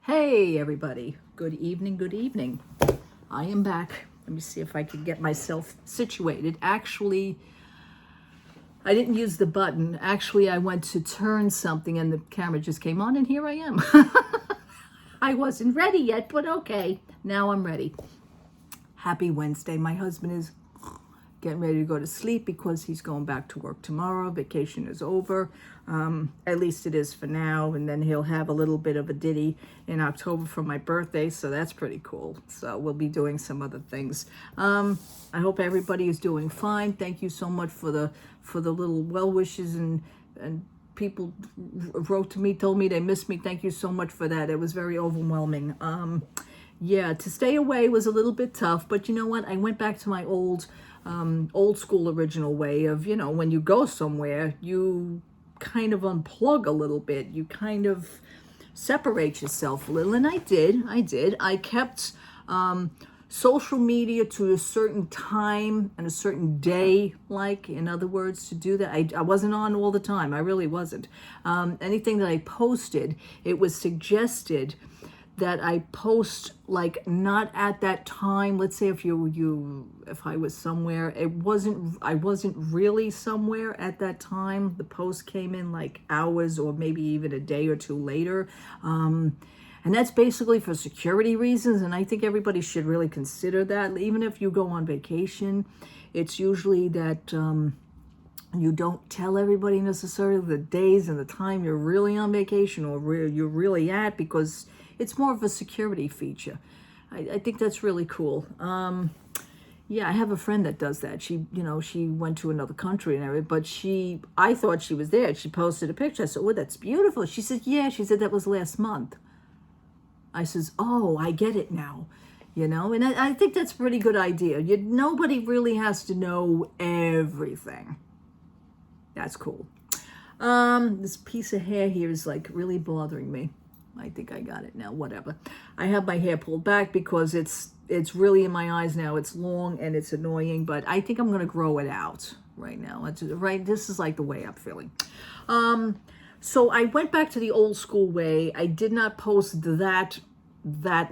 Hey everybody, good evening, good evening. I am back. Let me see if I can get myself situated. Actually, I didn't use the button. Actually, I went to turn something and the camera just came on and here I am. I wasn't ready yet, but okay. Now I'm ready. Happy Wednesday. My husband is getting ready to go to sleep because he's going back to work tomorrow. Vacation is over. At least it is for now. And then he'll have a little bit of a ditty in October for my birthday. So that's pretty cool. So we'll be doing some other things. I hope everybody is doing fine. Thank you so much for the little well wishes and people wrote to me, told me they missed me. Thank you so much for that. It was very overwhelming. Yeah, to stay away was a little bit tough, but you know what? I went back to my old school original way of, when you go somewhere, you kind of unplug a little bit. You kind of separate yourself a little. And I did. I kept social media to a certain time and a certain day, in other words, to do that. I wasn't on all the time. I really wasn't. Anything that I posted, it was suggested that I post not at that time. Let's say if I was somewhere, I wasn't really somewhere at that time. The post came in hours or maybe even a day or two later. And that's basically for security reasons. And I think everybody should really consider that. Even if you go on vacation, it's usually that you don't tell everybody necessarily the days and the time you're really on vacation or where you're really at, because it's more of a security feature. I think that's really cool. Yeah, I have a friend that does that. She went to another country and everything, but I thought she was there. She posted a picture. I said, "Oh, that's beautiful." She said, "Yeah." She said, "That was last month." I says, "Oh, I get it now." And I think that's a pretty good idea. Nobody really has to know everything. That's cool. This piece of hair here is really bothering me. I think I got it now, whatever. I have my hair pulled back because it's really in my eyes now. It's long and it's annoying, but I think I'm going to grow it out right now. This is the way I'm feeling. So I went back to the old school way. I did not post that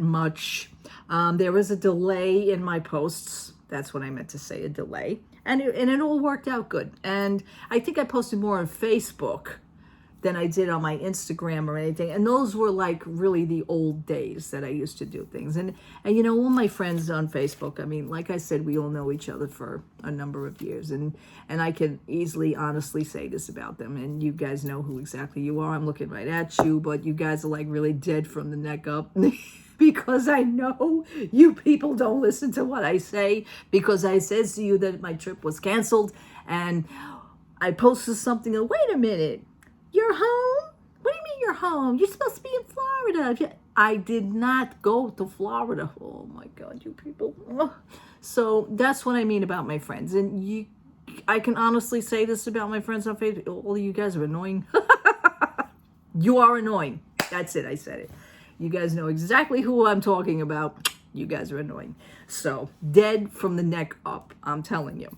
much. There was a delay in my posts. That's what I meant to say, a delay. And it all worked out good. And I think I posted more on Facebook than I did on my Instagram or anything. And those were really the old days that I used to do things. And all my friends on Facebook, I mean, like I said, we all know each other for a number of years. And I can easily, honestly say this about them. And you guys know who exactly you are. I'm looking right at you, but you guys are really dead from the neck up. Because I know you people don't listen to what I say, because I says to you that my trip was canceled and I posted something. Wait a minute. You're home? What do you mean you're home? You're supposed to be in Florida. I did not go to Florida. Oh my God, you people. Oh. So that's what I mean about my friends. And I can honestly say this about my friends on Facebook. All of you guys are annoying. You are annoying. That's it. I said it. You guys know exactly who I'm talking about. You guys are annoying. So dead from the neck up. I'm telling you.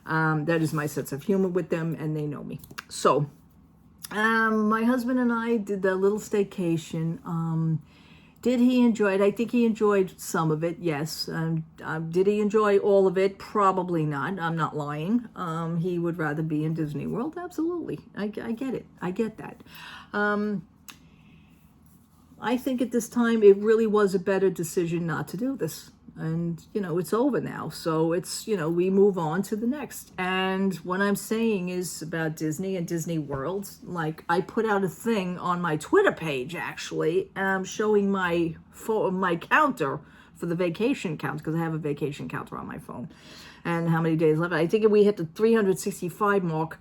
That is my sense of humor with them, and they know me. So my husband and I did the little staycation. Did he enjoy it? I think he enjoyed some of it, yes. Did he enjoy all of it? Probably not. I'm not lying. He would rather be in Disney World. Absolutely. I get it. I get that. I think at this time it really was a better decision not to do this. And, it's over now. So it's, we move on to the next. And what I'm saying is about Disney and Disney World. I put out a thing on my Twitter page, actually, showing my counter for the vacation count, because I have a vacation counter on my phone, and how many days left. I think we hit the 365 mark.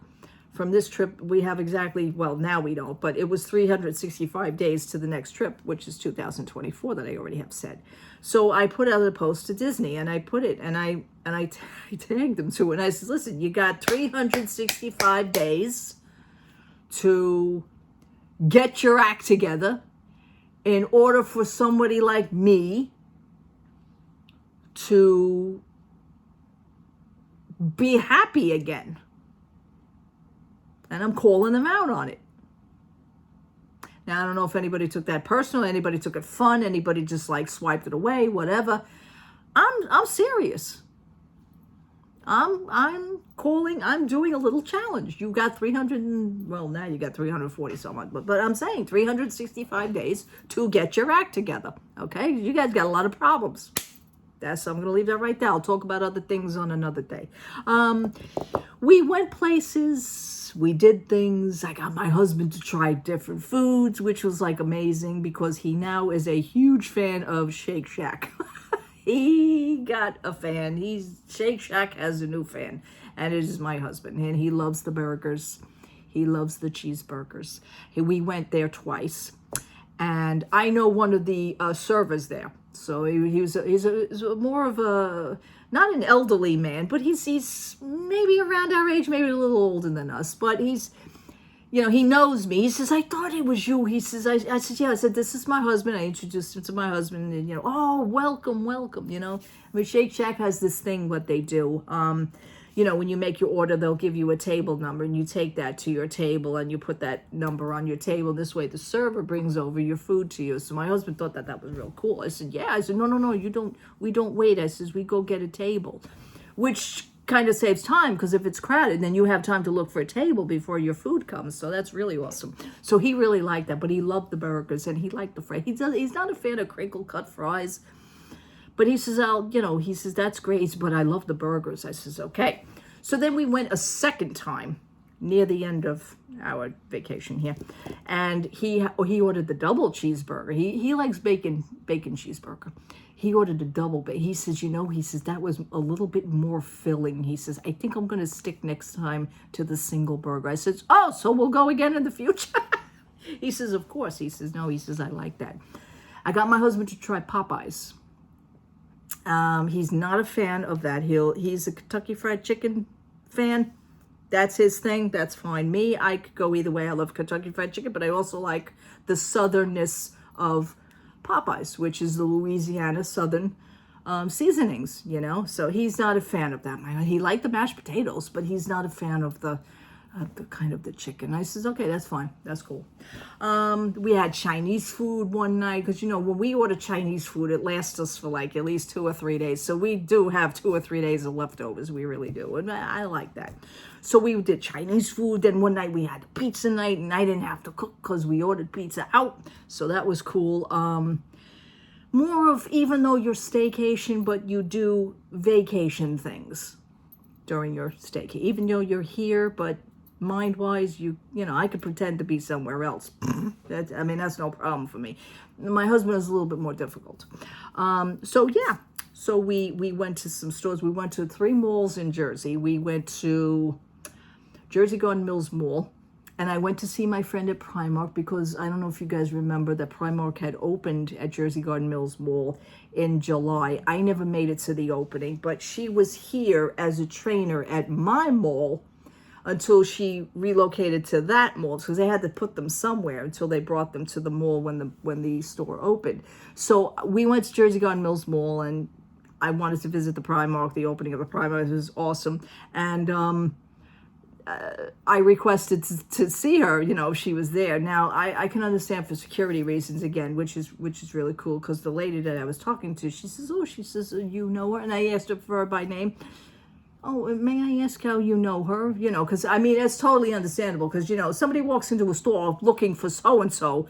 From this trip, we have exactly, well, now we don't, but it was 365 days to the next trip, which is 2024 that I already have said. So I put out a post to Disney, and I put it, and I tagged them to it, and I said, listen, you got 365 days to get your act together in order for somebody like me to be happy again. And I'm calling them out on it. Now, I don't know if anybody took that personal, anybody took it fun, anybody just like swiped it away, whatever. I'm serious. I'm doing a little challenge. You got 300, well, now you got 340 so much, but I'm saying 365 days to get your act together. Okay? You guys got a lot of problems. I'm going to leave that right there. I'll talk about other things on another day. We went places, we did things. I got my husband to try different foods, which was like amazing because he now is a huge fan of Shake Shack. He got a fan. Shake Shack has a new fan, and it is my husband, and he loves the burgers. He loves the cheeseburgers. We went there twice, and I know one of the servers there. So he's more of a, not an elderly man, but he's maybe around our age, maybe a little older than us, but he's, he knows me. He says, I thought it was you. He says, I said, yeah. I said, this is my husband. I introduced him to my husband, and, oh, welcome. I mean, Shake Shack has this thing, what they do. When you make your order, they'll give you a table number, and you take that to your table, and you put that number on your table. This way, the server brings over your food to you. So my husband thought that was real cool. I said, yeah. I said, no, you don't. We don't wait. I says, we go get a table, which kind of saves time because if it's crowded, then you have time to look for a table before your food comes. So that's really awesome. So he really liked that, but he loved the burgers and he liked the fries. He's not a fan of crinkle cut fries. But he says, he says, that's great, but I love the burgers. I says, okay. So then we went a second time near the end of our vacation here. And he ordered the double cheeseburger. He likes bacon cheeseburger. He ordered a double. He says, that was a little bit more filling. He says, I think I'm going to stick next time to the single burger. I said, oh, so we'll go again in the future? He says, of course. He says, no, he says, I like that. I got my husband to try Popeyes. He's not a fan of that. He's a Kentucky Fried Chicken fan. That's his thing. That's fine. Me, I could go either way. I love Kentucky Fried Chicken, but I also like the southernness of Popeyes, which is the Louisiana Southern seasonings, So he's not a fan of that. He liked the mashed potatoes, but he's not a fan of the kind of the chicken. I says, okay, that's fine. That's cool. We had Chinese food one night because, when we order Chinese food, it lasts us for like at least 2 or 3 days. So we do have 2 or 3 days of leftovers. We really do. And I like that. So we did Chinese food. Then one night we had pizza night and I didn't have to cook because we ordered pizza out. So that was cool. More of, even though you're staycation, but you do vacation things during your staycation. Even though you're here, but mind-wise, I could pretend to be somewhere else. That's no problem for me. My husband is a little bit more difficult. So we went to some stores. We went to 3 malls in Jersey. We went to Jersey Garden Mills Mall, and I went to see my friend at Primark because I don't know if you guys remember that Primark had opened at Jersey Garden Mills Mall in July. I never made it to the opening, but she was here as a trainer at my mall until she relocated to that mall because they had to put them somewhere until they brought them to the mall when the store opened. So we went to Jersey Garden Mills Mall and I wanted to visit the Primark, the opening of the Primark. It was awesome. And I requested to see her, if she was there. Now, I can understand for security reasons, again, which is really cool because the lady that I was talking to, she says, you know her? And I asked her for her by name. Oh, may I ask how you know her? Because, it's totally understandable because, somebody walks into a store looking for so-and-so,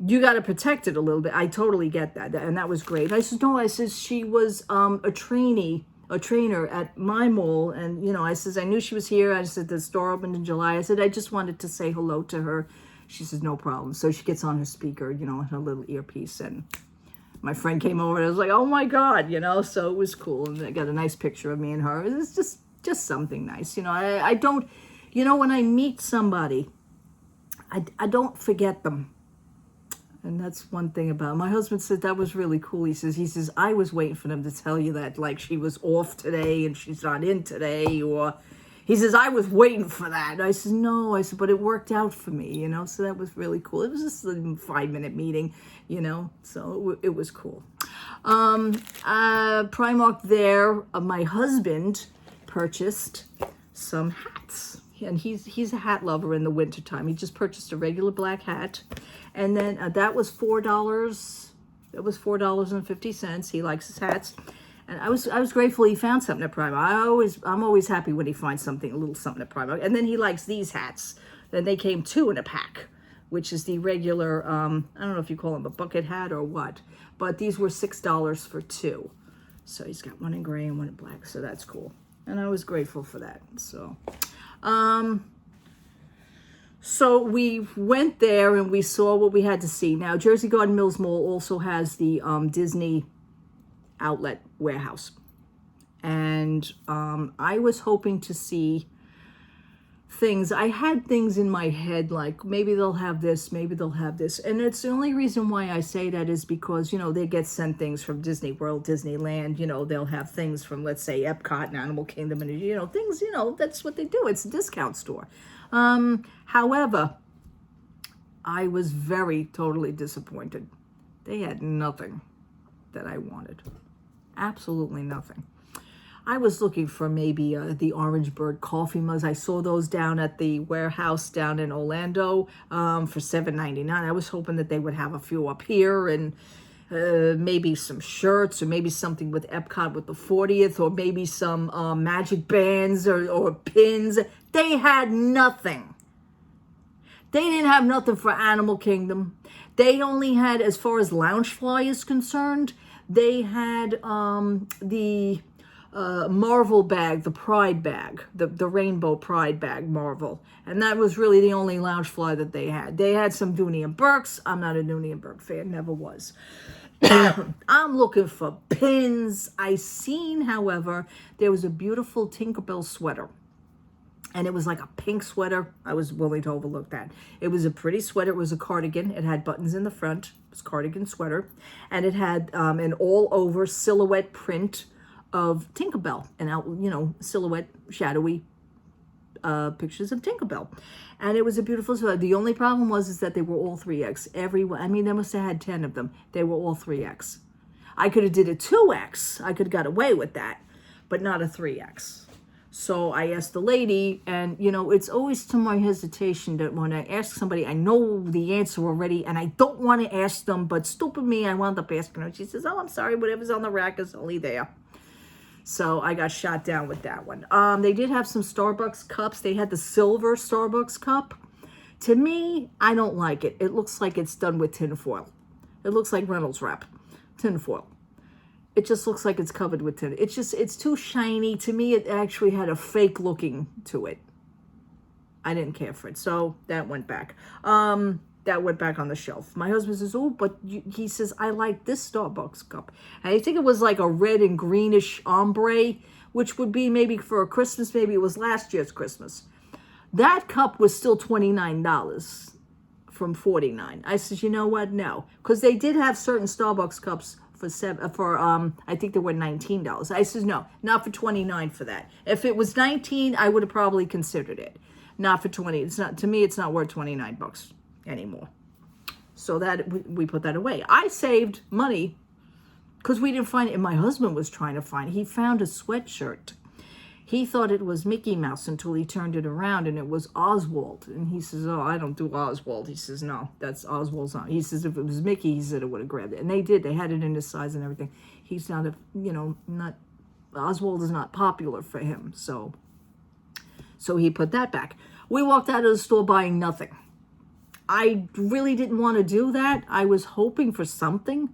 you got to protect it a little bit. I totally get that. And that was great. I said, no, she was a trainer at my mall. And, I says, I knew she was here. I said, the store opened in July. I said, I just wanted to say hello to her. She says, no problem. So she gets on her speaker, her little earpiece, and my friend came over and I was like, oh my God, so it was cool. And I got a nice picture of me and her. It's just something nice. I don't, when I meet somebody, I don't forget them. And that's one thing about my husband said that was really cool. He says, I was waiting for them to tell you that like she was off today and she's not in today, or he says, I was waiting for that. And I said, no, but it worked out for me, so that was really cool. It was just a 5-minute meeting, so it was cool. Primark there, my husband purchased some hats and he's a hat lover in the wintertime. He just purchased a regular black hat, and then that was $4. It was $4.50. He likes his hats, and I was grateful he found something at Primark. I'm always happy when he finds something, a little something at Primark. And then he likes these hats. Then they came 2 in a pack, which is the regular. I don't know if you call them a bucket hat or what, but these were $6 for 2. So he's got one in gray and one in black. So that's cool, and I was grateful for that. So we went there and we saw what we had to see. Now, Jersey Garden Mills Mall also has the Disney outlet warehouse. And I was hoping to see things. I had things in my head like maybe they'll have this, maybe they'll have this. And it's the only reason why I say that is because, they get sent things from Disney World, Disneyland. They'll have things from, let's say, Epcot and Animal Kingdom and, things, that's what they do. It's a discount store. However, I was totally disappointed. They had nothing that I wanted. Absolutely nothing. I was looking for maybe the Orange Bird coffee mugs. I saw those down at the warehouse down in Orlando for $7.99. I was hoping that they would have a few up here, and maybe some shirts, or maybe something with Epcot with the 40th, or maybe some magic bands or pins. They had nothing. They didn't have nothing for Animal Kingdom. They only had, as far as Loungefly is concerned, they had the Marvel bag, the Pride bag, the Rainbow Pride bag, Marvel. And that was really the only Loungefly that they had. They had some Dooney and Burks. I'm not a Dooney and Burke fan, never was. I'm looking for pins. I seen, however, there was a beautiful Tinkerbell sweater. And it was like a pink sweater. I was willing to overlook that. It was a pretty sweater. It was a cardigan. It had buttons in the front. It was a cardigan sweater. And it had an all-over silhouette print of Tinkerbell. And, silhouette, shadowy pictures of Tinkerbell. And it was a beautiful sweater. The only problem is that they were all 3X. They must have had 10 of them. They were all 3X. I could have did a 2X. I could have got away with that, but not a 3X. So I asked the lady, and, it's always to my hesitation that when I ask somebody, I know the answer already, and I don't want to ask them, but stupid me, I wound up asking her. She says, oh, I'm sorry, whatever's on the rack is only there. So I got shot down with that one. They did have some Starbucks cups. They had the silver Starbucks cup. To me, I don't like it. It looks like it's done with tinfoil. It looks like Reynolds wrap, tinfoil. It just looks like it's covered with tin. It's too shiny. To me, it actually had a fake looking to it. I didn't care for it. So that went back. That went back on the shelf. My husband says, oh, but he says, I like this Starbucks cup. And I think it was like a red and greenish ombre, which would be maybe for a Christmas. Maybe it was last year's Christmas. That cup was still $29 from $49. I said, you know what? No. Because they did have certain Starbucks cups I think they were $19. I says, no, not for $29 for that. If it was $19, I would have probably considered it. Not for $20. It's not, to me, it's not worth $29 anymore. So that we put that away. I saved money because we didn't find it. And my husband was trying to find it. He found a sweatshirt. He thought it was Mickey Mouse until he turned it around and it was Oswald. And he says, oh, I don't do Oswald. He says, no, that's Oswald's on. He says, if it was Mickey, he said it would have grabbed it. And they did. They had it in his size and everything. He's not Oswald is not popular for him. So he put that back. We walked out of the store buying nothing. I really didn't want to do that. I was hoping for something.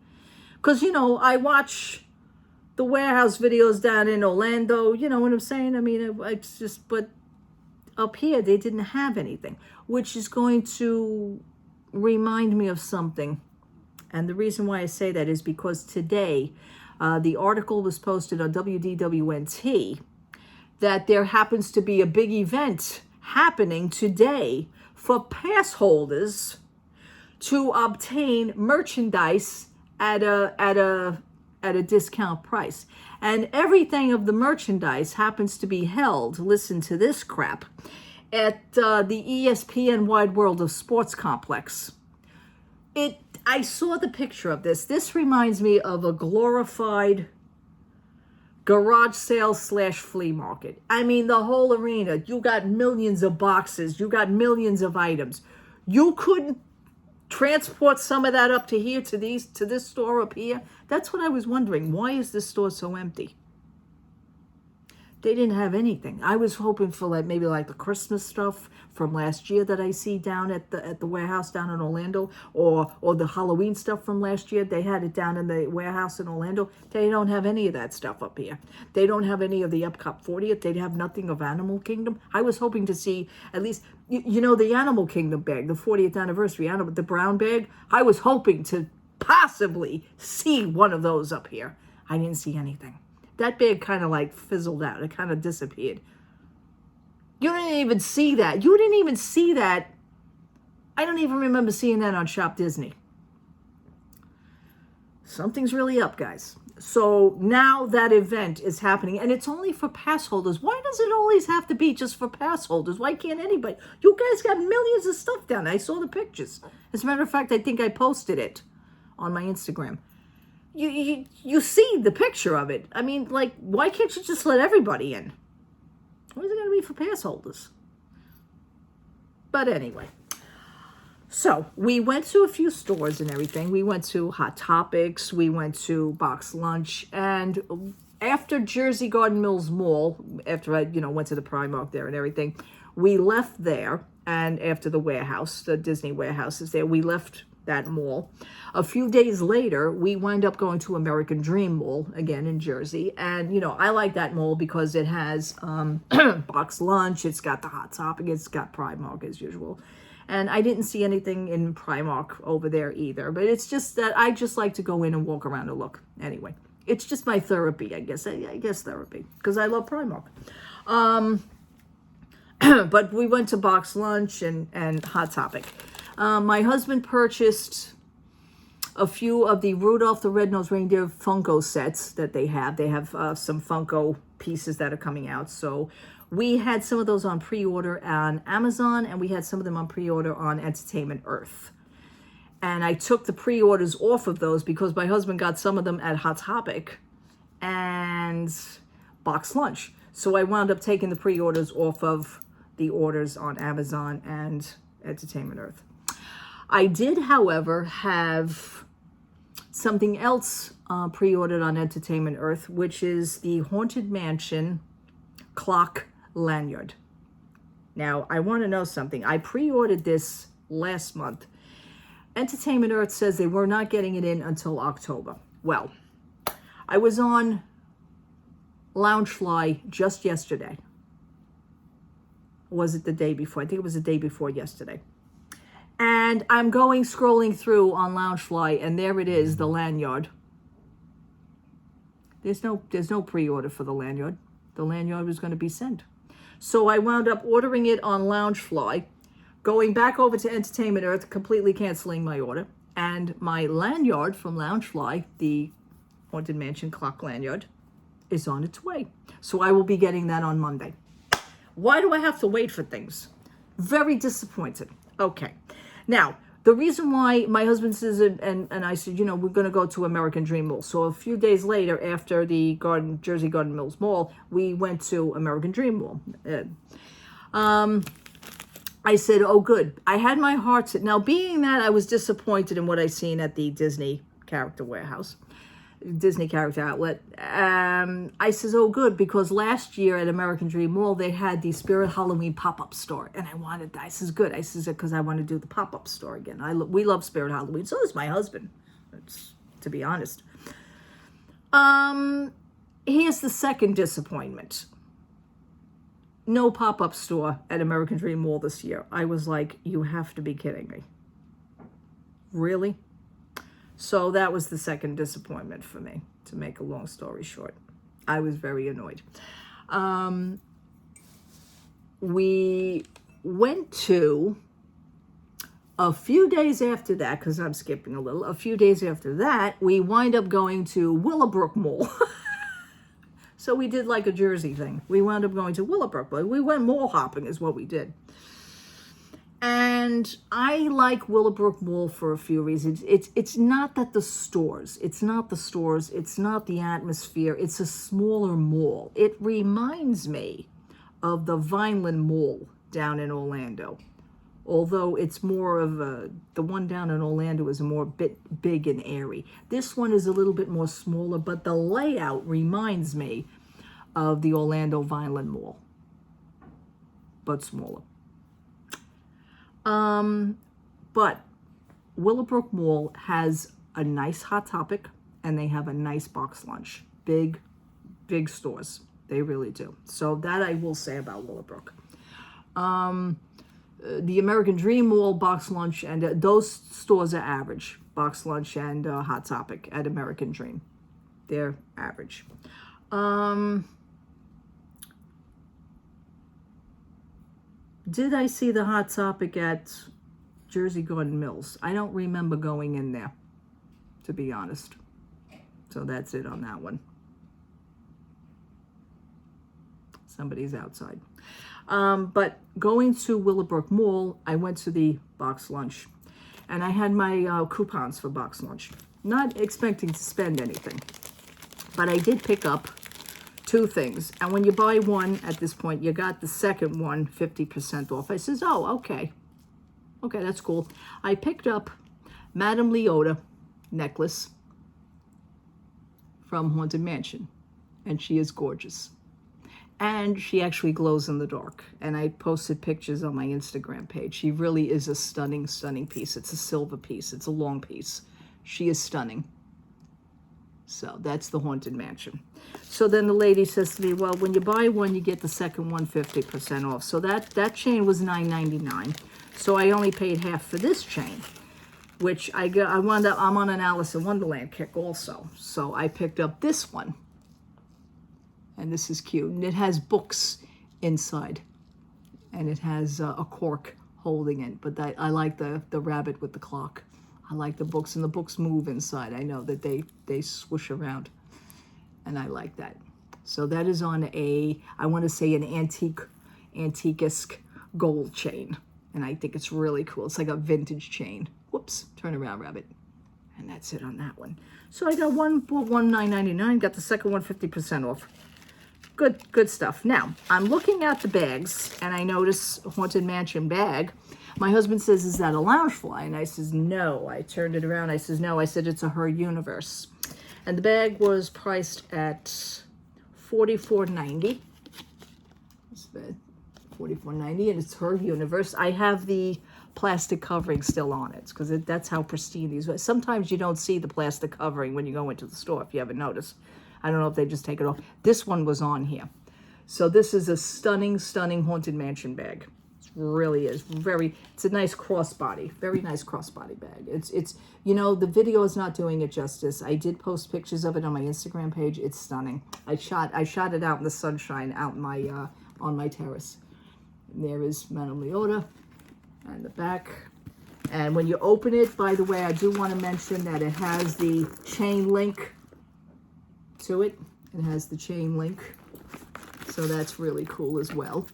Because, I watch the warehouse videos down in Orlando, you know what I'm saying? I mean, it's just, but up here, they didn't have anything, which is going to remind me of something. And the reason why I say that is because today, the article was posted on WDWNT that there happens to be a big event happening today for pass holders to obtain merchandise at a discount price. And everything of the merchandise happens to be held, listen to this crap, at the ESPN Wide World of Sports Complex. I saw the picture of this. This reminds me of a glorified garage sale / flea market. I mean, the whole arena. You got millions of boxes. You got millions of items. You couldn't transport some of that up to here, to this store up here. That's what I was wondering. Why is this store so empty? They didn't have anything. I was hoping for maybe the Christmas stuff from last year that I see down at the warehouse down in Orlando, or the Halloween stuff from last year. They had it down in the warehouse in Orlando. They don't have any of that stuff up here. They don't have any of the Epcot 40th. They have nothing of Animal Kingdom. I was hoping to see at least, the Animal Kingdom bag, the 40th anniversary, the brown bag. I was hoping to possibly see one of those up here. I didn't see anything. That bag kind of fizzled out. It kind of disappeared. You didn't even see that. You didn't even see that. I don't even remember seeing that on Shop Disney. Something's really up, guys. So now that event is happening, and it's only for pass holders. Why does it always have to be just for pass holders? Why can't anybody? You guys got millions of stuff down there. I saw the pictures. As a matter of fact, I think I posted it on my Instagram. You see the picture of it. I mean, why can't you just let everybody in? Why is it going to be for pass holders? But anyway, so we went to a few stores and everything. We went to Hot Topics. We went to Box Lunch. And after Jersey Garden Mills Mall, after I, went to the Primark there and everything, we left there. And after the warehouse, the Disney warehouse is there, we left that mall. A few days later, we wind up going to American Dream Mall, again in Jersey. And, I like that mall because it has Box Lunch, it's got the Hot Topic, it's got Primark as usual. And I didn't see anything in Primark over there either. But it's just that I just like to go in and walk around and look. Anyway, it's just my therapy, I guess. I guess therapy, because I love Primark. But we went to Box Lunch and Hot Topic. My husband purchased a few of the Rudolph the Red-Nosed Reindeer Funko sets that they have. They have some Funko pieces that are coming out. So we had some of those on pre-order on Amazon, and we had some of them on pre-order on Entertainment Earth. And I took the pre-orders off of those because my husband got some of them at Hot Topic and Box Lunch. So I wound up taking the pre-orders off of the orders on Amazon and Entertainment Earth. I did, however, have something else pre-ordered on Entertainment Earth, which is the Haunted Mansion clock lanyard. Now, I want to know something. I pre-ordered this last month. Entertainment Earth says they were not getting it in until October. Well, I was on Loungefly just yesterday. Was it the day before? I think it was the day before yesterday. And I'm scrolling through on Loungefly, and there it is, the lanyard. There's no pre-order for the lanyard. The lanyard was going to be sent. So I wound up ordering it on Loungefly, going back over to Entertainment Earth, completely canceling my order. And my lanyard from Loungefly, the Haunted Mansion clock lanyard, is on its way. So I will be getting that on Monday. Why do I have to wait for things? Very disappointed. Okay. Now, the reason why my husband says, and I said, we're going to go to American Dream Mall. So a few days later, after the Jersey Garden Mills Mall, we went to American Dream Mall. I said, oh, good. I had my heart set. Now, being that I was disappointed in what I seen at the Disney Character Warehouse, Disney Character Outlet, I says, oh, good, because last year at American Dream Mall, they had the Spirit Halloween pop-up store, and I wanted that. I says, good. I says, because I want to do the pop-up store again. We love Spirit Halloween. So does my husband, to be honest. Here's the second disappointment. No pop-up store at American Dream Mall this year. I was like, you have to be kidding me. Really? So that was the second disappointment for me, to make a long story short. I was very annoyed. We went to, a few days after that, because I'm skipping a little, a few days after that, we wind up going to Willowbrook Mall. So we did like a Jersey thing. We wound up going to Willowbrook. We went mall hopping is what we did. And I like Willowbrook Mall for a few reasons. It's not that the stores, it's not the atmosphere, it's a smaller mall. It reminds me of the Vineland Mall down in Orlando. Although it's more of the one down in Orlando is a more big and airy. This one is a little bit more smaller, but the layout reminds me of the Orlando Vineland Mall, but smaller. But Willowbrook Mall has a nice Hot Topic, and they have a nice box lunch. Big stores. They really do. So that I will say about Willowbrook. The American Dream Mall box lunch, and those stores are average. Box lunch and Hot Topic at American Dream. They're average. Did I see the Hot Topic at Jersey Garden Mills? I don't remember going in there, to be honest. So that's it on that one. Somebody's outside. But going to Willowbrook Mall, I went to the box lunch. And I had my coupons for box lunch. Not expecting to spend anything. But I did pick up 2 things. And when you buy one, at this point, you got the second one 50% off. I says, oh, okay. Okay, that's cool. I picked up Madame Leota necklace from Haunted Mansion. And she is gorgeous. And she actually glows in the dark. And I posted pictures on my Instagram page. She really is a stunning, stunning piece. It's a silver piece. It's a long piece. She is stunning. So that's the Haunted Mansion. So then the lady says to me, well, when you buy one, you get the second one 50% off. So that chain was $9.99. So I only paid half for this chain, which I'm on an Alice in Wonderland kick also. So I picked up this one. And this is cute. And it has books inside. And it has a cork holding it. But I like the rabbit with the clock. I like the books. And the books move inside. I know that they swoosh around. And I like that. So that is on I want to say an antique-esque gold chain. And I think it's really cool. It's like a vintage chain. Whoops. Turn around, rabbit. And that's it on that one. So I got one $9.99. Got the second one 50% off. Good stuff. Now, I'm looking at the bags, and I notice Haunted Mansion bag. My husband says, is that a Loungefly? And I says, no. I turned it around. I says, no. I said, it's a Her Universe. And the bag was priced at $44.90. It's $44.90, and it's Her Universe. I have the plastic covering still on it, because that's how pristine these are. Sometimes you don't see the plastic covering when you go into the store, if you haven't noticed. I don't know if they just take it off. This one was on here. So this is a stunning, stunning Haunted Mansion bag. It really is. It's a nice crossbody. Very nice crossbody bag. It's the video is not doing it justice. I did post pictures of it on my Instagram page. It's stunning. I shot it out in the sunshine out in my on my terrace. And there is Madame Leota and the back. And when you open it, by the way, I do want to mention that it has the chain link to it. It has the chain link, so that's really cool as well.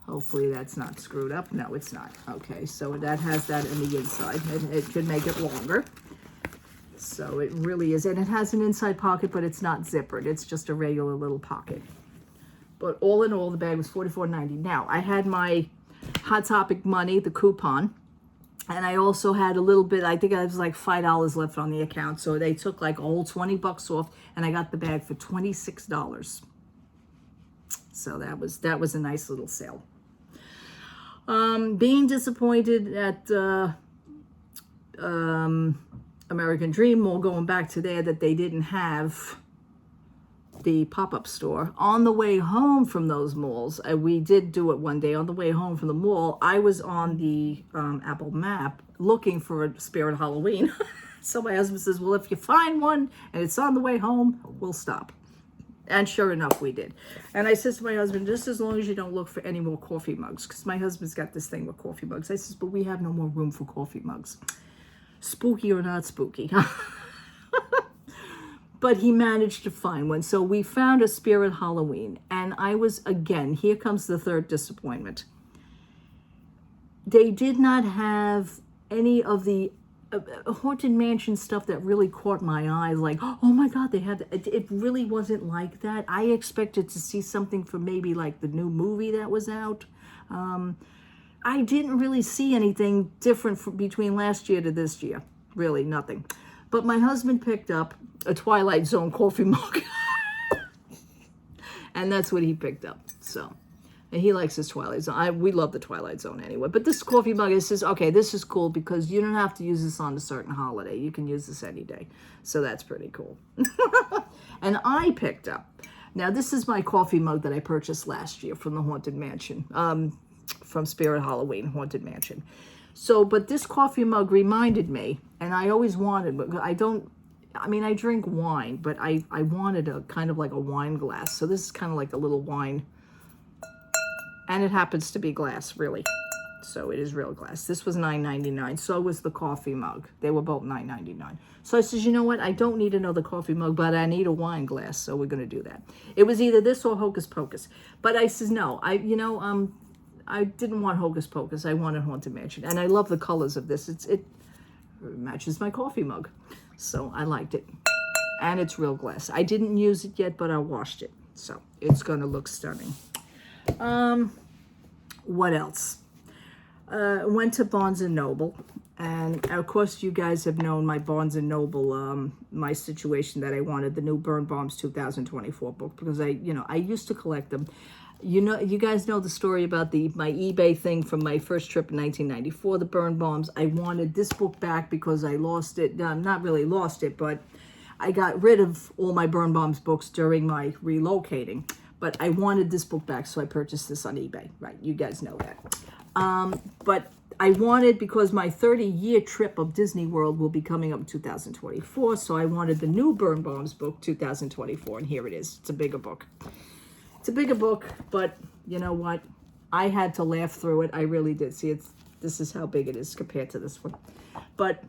Hopefully that's not screwed up. No, it's not. Okay, so that has that in the inside. It could make it longer. So it really is. And it has an inside pocket, but it's not zippered. It's just a regular little pocket. But all in all, the bag was $44.90. Now, I had my Hot Topic money, the coupon. And I also had a little bit, I think I was like $5 left on the account. So they took like a whole $20 off, and I got the bag for $26. So that was a nice little sale. Being disappointed at American Dream Mall, going back to there, that they didn't have the pop-up store. On the way home from those malls, we did do it one day. On the way home from the mall, I was on the Apple Map looking for a Spirit Halloween. So my husband says, well, if you find one and it's on the way home, we'll stop. And sure enough, we did. And I says to my husband, just as long as you don't look for any more coffee mugs, because my husband's got this thing with coffee mugs. I says, but we have no more room for coffee mugs. Spooky or not spooky. But he managed to find one. So we found a Spirit Halloween. And I was, again, here comes the third disappointment. they did not have any of the Haunted Mansion stuff that really caught my eye. Like, oh my God, they had it really wasn't like that. I expected to see something from maybe like the new movie that was out. I didn't really see anything different between last year to this year. Really, nothing. But my husband picked up a Twilight Zone coffee mug. And that's what he picked up. So, and he likes his Twilight Zone. We love the Twilight Zone anyway. But this coffee mug, it says, okay, this is cool because you don't have to use this on a certain holiday. You can use this any day. So that's pretty cool. And I picked up. Now, this is my coffee mug that I purchased last year from the Haunted Mansion. From Spirit Halloween, Haunted Mansion. So, but this coffee mug reminded me, and I always wanted, but I drink wine, but I wanted a kind of like a wine glass. So this is kind of like a little wine. And it happens to be glass, really. So it is real glass. This was $9.99. So was the coffee mug. They were both $9.99. So I says, you know what? I don't need another coffee mug, but I need a wine glass. So we're going to do that. It was either this or Hocus Pocus. But I says, no, I didn't want Hocus Pocus. I wanted Haunted Mansion. And I love the colors of this. It matches my coffee mug. So I liked it. And it's real glass. I didn't use it yet, but I washed it. So it's going to look stunning. What else? Went to Barnes & Noble. And of course, you guys have known my Barnes & Noble, my situation that I wanted the new Burn Bombs 2024 book. Because I used to collect them. You guys know the story about my eBay thing from my first trip in 1994, the Burn Bombs. I wanted this book back because I lost it. Not really lost it, but I got rid of all my Burn Bombs books during my relocating. But I wanted this book back, so I purchased this on eBay. Right, you guys know that. But I wanted, because my 30-year trip of Disney World will be coming up in 2024, so I wanted the new Burn Bombs book, 2024, and here it is. It's a bigger book. It's a bigger book, but you know what? I had to laugh through it. I really did. See, this is how big it is compared to this one. But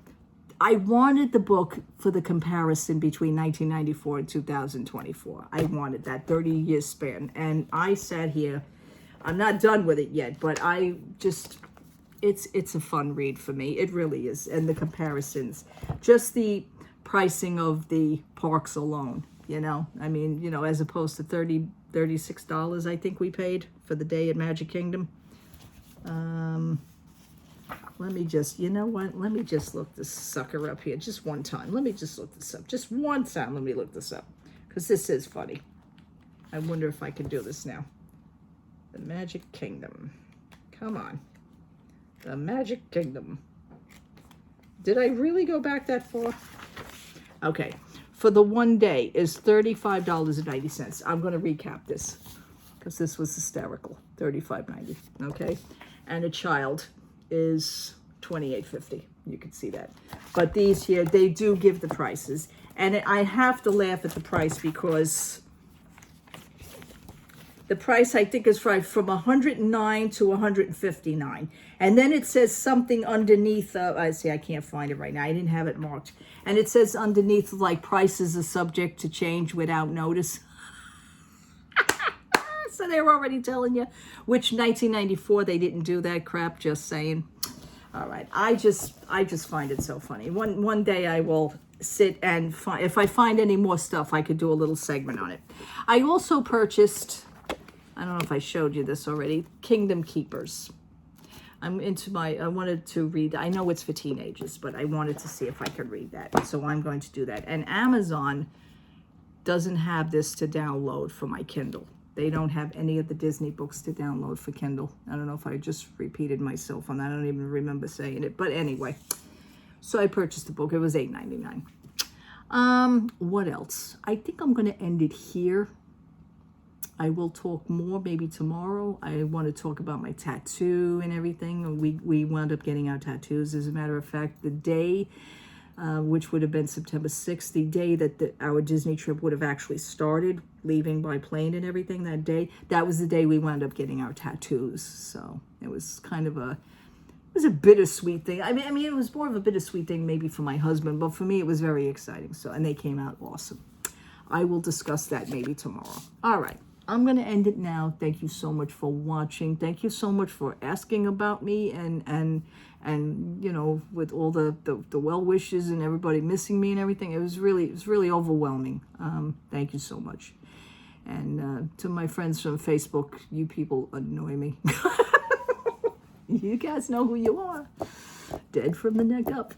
I wanted the book for the comparison between 1994 and 2024. I wanted that 30-year span. And I sat here. I'm not done with it yet, but it's a fun read for me. It really is. And the comparisons. Just the pricing of the parks alone, as opposed to $36, I think we paid for the day at Magic Kingdom. Let me just, let me just look this sucker up here just one time. Let me just look this up. Just one time, let me look this up. Because this is funny. I wonder if I can do this now. The Magic Kingdom. Come on. The Magic Kingdom. Did I really go back that far? Okay. For the one day is $35.90. I'm going to recap this because this was hysterical. $35.90. Okay. And a child is $28.50. You can see that. But these here, they do give the prices. And I have to laugh at the price because the price, I think, is from $109 to $159. And then it says something underneath. I can't find it right now. I didn't have it marked. And it says underneath, like, prices are subject to change without notice. So they're already telling you, which 1994, they didn't do that crap, just saying. All right. I just find it so funny. One day I will sit and if I find any more stuff, I could do a little segment on it. I also purchased, I don't know if I showed you this already, Kingdom Keepers. I wanted to read, I know it's for teenagers, but I wanted to see if I could read that. So I'm going to do that. And Amazon doesn't have this to download for my Kindle. They don't have any of the Disney books to download for Kindle. I don't know if I just repeated myself on that. I don't even remember saying it. But anyway, so I purchased the book. It was $8.99. What else? I think I'm going to end it here. I will talk more maybe tomorrow. I want to talk about my tattoo and everything. We wound up getting our tattoos. As a matter of fact, the day, which would have been September 6th, the day that our Disney trip would have actually started, leaving by plane and everything that day, that was the day we wound up getting our tattoos. So it was kind of a bittersweet thing. I mean, it was more of a bittersweet thing maybe for my husband, but for me it was very exciting. So, and they came out awesome. I will discuss that maybe tomorrow. All right. I'm going to end it now. Thank you so much for watching. Thank you so much for asking about me and you know, with all the well wishes and everybody missing me and everything. It was really overwhelming. Thank you so much. And to my friends from Facebook, you people annoy me. You guys know who you are. Dead from the neck up.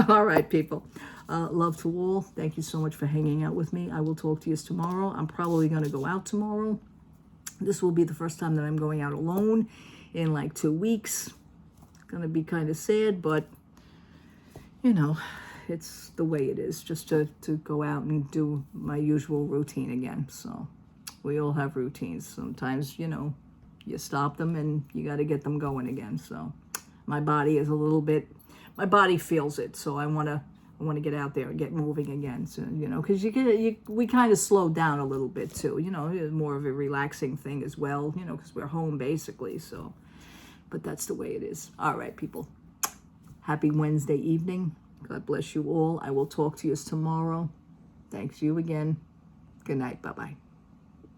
All right, people. Love to all. Thank you so much for hanging out with me. I will talk to you tomorrow. I'm probably going to go out tomorrow. This will be the first time that I'm going out alone in like 2 weeks. It's going to be kind of sad, but, you know, it's the way it is, just to go out and do my usual routine again. So we all have routines. Sometimes, you know, you stop them and you got to get them going again. So my body is a little bit, my body feels it. So I want to get out there and get moving again. So, you know, because we kind of slowed down a little bit too, you know, it's more of a relaxing thing as well, you know, because we're home basically. So, but that's the way it is. All right, people. Happy Wednesday evening. God bless you all. I will talk to you tomorrow. Thanks you again. Good night. Bye-bye.